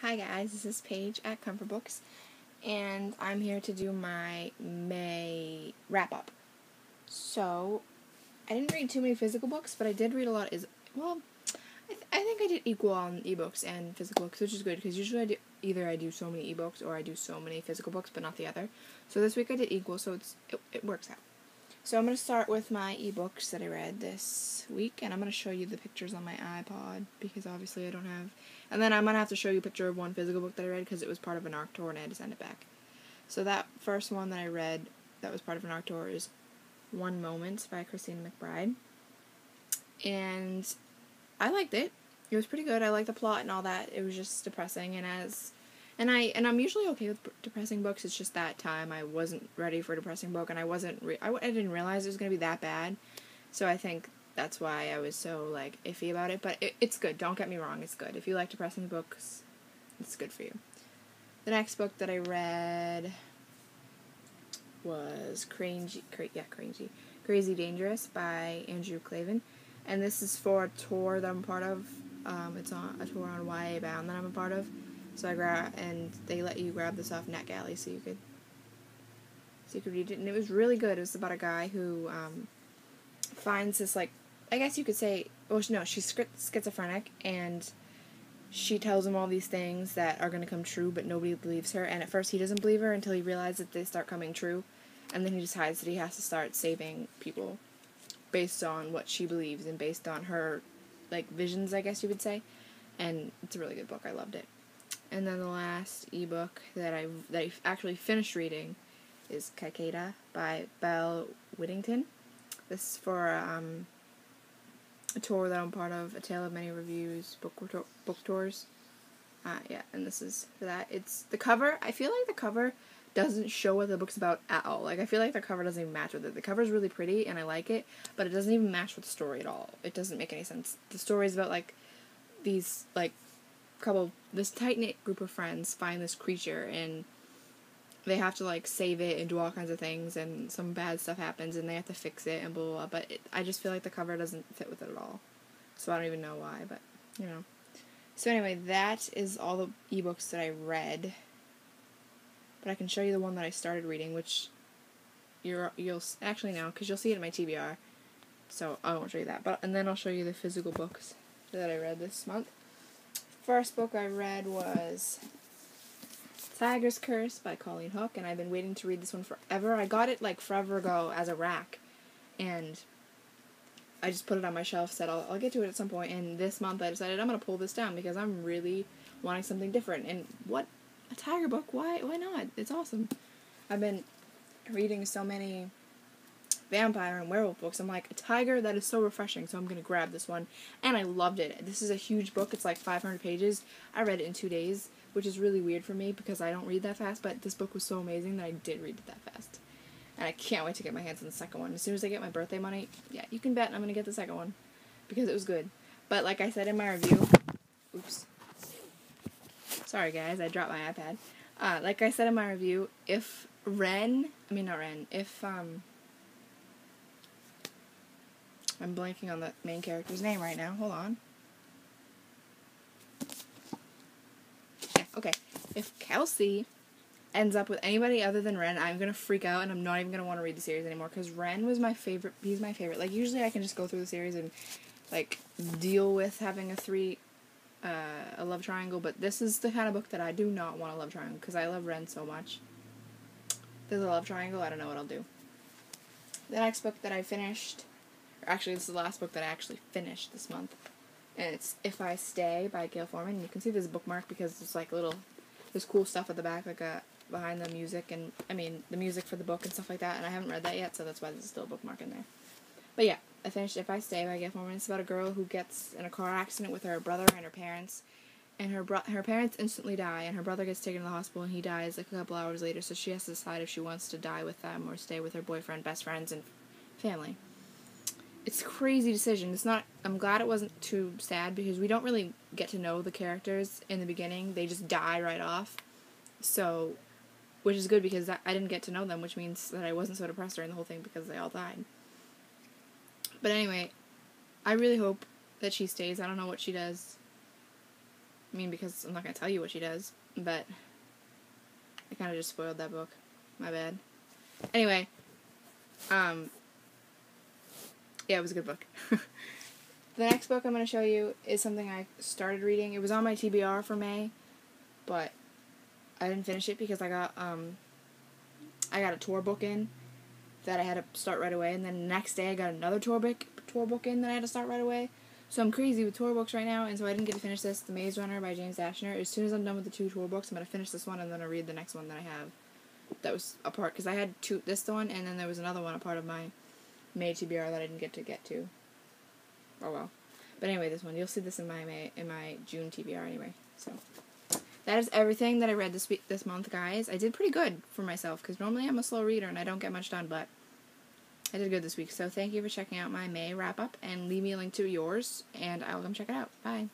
Hi guys, this is Paige at Comfort Books, and I'm here to do my May wrap-up. So, I didn't read too many physical books, but I did read a lot I think I did equal on ebooks and physical books, which is good, because usually I do so many ebooks or I do so many physical books, but not the other. So this week I did equal, so it works out. So I'm going to start with my ebooks that I read this week, and I'm going to show you the pictures on my iPod, because obviously I don't have... And then I'm going to have to show you a picture of one physical book that I read, because it was part of an ARC tour, and I had to send it back. So that first one that I read that was part of an ARC tour is One Moment by Christina McBride. And I liked it. It was pretty good. I liked the plot and all that. It was just depressing, and I'm usually okay with depressing books. It's just that time I wasn't ready for a depressing book, and I didn't realize it was going to be that bad. So I think that's why I was so, iffy about it. But it's good. Don't get me wrong. It's good. If you like depressing books, it's good for you. The next book that I read was Crazy Dangerous by Andrew Klavan. And this is for a tour that I'm a part of. It's on a tour on YA Bound that I'm a part of. So they let you grab this off NetGalley so you could read it, and it was really good. It was about a guy who finds this, I guess you could say, she's schizophrenic, and she tells him all these things that are going to come true, but nobody believes her, and at first he doesn't believe her until he realizes that they start coming true, and then he decides that he has to start saving people based on what she believes and based on her, visions, I guess you would say, and it's a really good book. I loved it. And then the last ebook that I actually finished reading is Cicada by Belle Whittington. This is for a tour that I'm part of, A Tale of Many Reviews, book tours. And this is for that. It's the cover. I feel like the cover doesn't show what the book's about at all. I feel like the cover doesn't even match with it. The cover's really pretty, and I like it, but it doesn't even match with the story at all. It doesn't make any sense. The story is about, these, this tight-knit group of friends find this creature, and they have to, save it and do all kinds of things, and some bad stuff happens, and they have to fix it, and blah, blah, blah, but I just feel like the cover doesn't fit with it at all. So I don't even know why, but, So anyway, that is all the ebooks that I read. But I can show you the one that I started reading, which you'll actually know, because you'll see it in my TBR. So I won't show you that. And then I'll show you the physical books that I read this month. First book I read was Tiger's Curse by Colleen Hooke, and I've been waiting to read this one forever. I got it forever ago as a rack, and I just put it on my shelf, said I'll get to it at some point, and this month I decided I'm going to pull this down because I'm really wanting something different. And what a tiger book, why not? It's awesome. I've been reading so many vampire and werewolf books. I'm like, a tiger, that is so refreshing, so I'm going to grab this one. And I loved it. This is a huge book. It's 500 pages. I read it in 2 days, which is really weird for me because I don't read that fast, but this book was so amazing that I did read it that fast. And I can't wait to get my hands on the second one. As soon as I get my birthday money, yeah, you can bet I'm going to get the second one because it was good. But like I said in my review, oops. Sorry guys, I dropped my iPad. Like I said in my review, if I'm blanking on the main character's name right now. Hold on. Yeah, okay. If Kelsey ends up with anybody other than Ren, I'm going to freak out, and I'm not even going to want to read the series anymore, because Ren was my favorite. He's my favorite. Usually I can just go through the series and, deal with having a love triangle, but this is the kind of book that I do not want a love triangle, because I love Ren so much. If there's a love triangle, I don't know what I'll do. The next book that I finished, actually this is the last book that I actually finished this month, and it's If I Stay by Gail Forman. And you can see this bookmark because there's cool stuff at the back, behind the music, and the music for the book and stuff like that, and I haven't read that yet, so that's why there's still a bookmark in there. But yeah, I finished If I Stay by Gail Forman. It's about a girl who gets in a car accident with her brother and her parents, and her parents instantly die, and her brother gets taken to the hospital, and he dies a couple hours later, so she has to decide if she wants to die with them or stay with her boyfriend, best friends, and family. It's a crazy decision. I'm glad it wasn't too sad, because we don't really get to know the characters in the beginning. They just die right off. So, which is good, because I didn't get to know them, which means that I wasn't so depressed during the whole thing because they all died. But anyway, I really hope that she stays. I don't know what she does I mean, because I'm not going to tell you what she does, but I kind of just spoiled that book. My bad. Anyway, yeah, it was a good book. The next book I'm going to show you is something I started reading. It was on my TBR for May, but I didn't finish it because I got a tour book in that I had to start right away, and then the next day I got another tour book in that I had to start right away. So I'm crazy with tour books right now, and so I didn't get to finish this, The Maze Runner by James Dashner. As soon as I'm done with the 2 tour books, I'm going to finish this one, and then I'll read the next one that I have. That was a part, because I had this one, and then there was another one, a part of my May TBR that I didn't get to. Oh well. But anyway, this one, you'll see this in my June TBR anyway. So that is everything that I read this month, guys. I did pretty good for myself, because normally I'm a slow reader and I don't get much done, but I did good this week. So thank you for checking out my May wrap-up, and leave me a link to yours, and I'll come check it out. Bye.